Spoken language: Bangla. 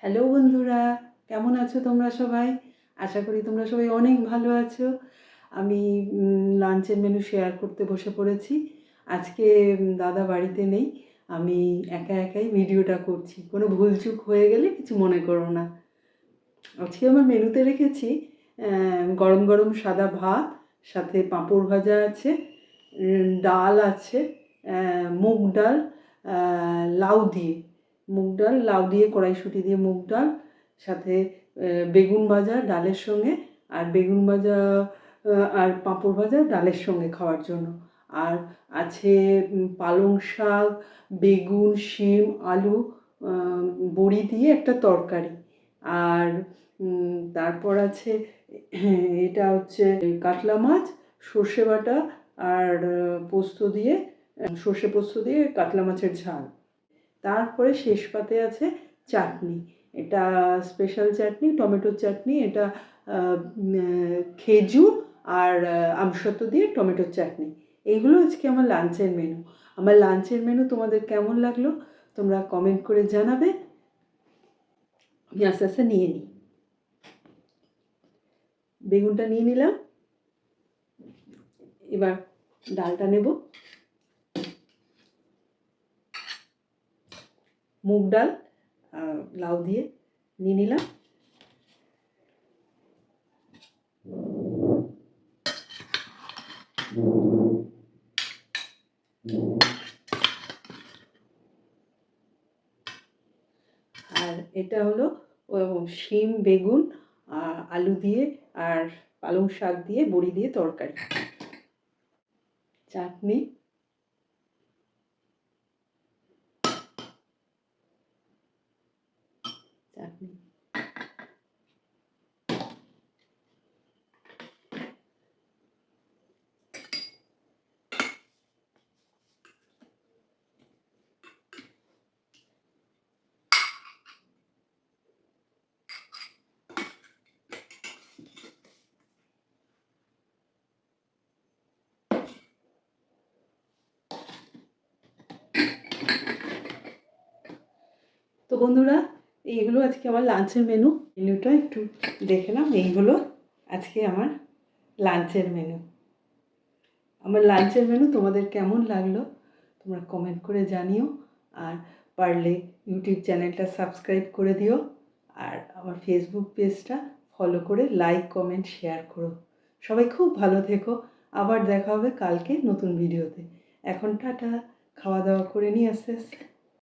হ্যালো বন্ধুরা, কেমন আছো তোমরা সবাই? আশা করি তোমরা সবাই অনেক ভালো আছো। আমি লাঞ্চের মেনু শেয়ার করতে বসে পড়েছি। আজকে দাদা বাড়িতে নেই। আমি একা একাই ভিডিওটা করছি। কোনো ভুলচুক হয়ে গেলে কিছু মনে করো না। আজকে আমার মেনুতে রেখেছি গরম গরম সাদা ভাত, সাথে পাঁপড় ভাজা আছে, ডাল আছে, মুগ ডাল, লাউ দিয়ে লাউ দিয়ে কড়াইশুঁটি দিয়ে মুগ ডাল, সাথে বেগুন ভাজা ডালের সঙ্গে, আর বেগুন ভাজা আর পাঁপড় ভাজা ডালের সঙ্গে খাওয়ার জন্য। আর আছে পালং শাক, বেগুন, শিম, আলু, বড়ি দিয়ে একটা তরকারি। আর তারপর আছে এটা হচ্ছে কাতলা মাছ, সর্ষে বাটা আর পোস্ত দিয়ে, সর্ষে পোস্ত দিয়ে কাতলা মাছের ঝাল। তারপরে শেষ পাতে আছে চাটনি। এটা স্পেশাল চাটনি, টমেটোর চাটনি। এটা খেজুর আর আমসত্ত্ব দিয়ে টমেটোর চাটনি। এইগুলো আজকে আমার লাঞ্চের মেনু। আমার লাঞ্চের মেনু তোমাদের কেমন লাগলো তোমরা কমেন্ট করে জানাবে। আমি আস্তে আস্তে নিয়ে নিই। বেগুনটা নিয়ে নিলাম, এবার ডালটা নেব। মুগ ডাল লাউ দিয়ে নিয়ে নিলাম। আর এটা হলো শিম, বেগুন, আলু দিয়ে আর পালং শাক দিয়ে বড়ি দিয়ে তরকারি। চাটনি, চাটনি। তো বন্ধুরা, এইগুলো আজকে আমার লাঞ্চের মেনুটা একটু দেখে নাও। এইগুলো আজকে আমার লাঞ্চের মেনু। আমার লাঞ্চের মেনু তোমাদের কেমন লাগলো তোমরা কমেন্ট করে জানিও। আর পারলে ইউটিউব চ্যানেলটা সাবস্ক্রাইব করে দিও, আর আমার ফেসবুক পেজটা ফলো করে লাইক, কমেন্ট, শেয়ার করো। সবাই খুব ভালো থেকো। আবার দেখা হবে কালকে নতুন ভিডিওতে। এখন টাটা, খাওয়া দাওয়া করে নিই আস্তে আস্তে।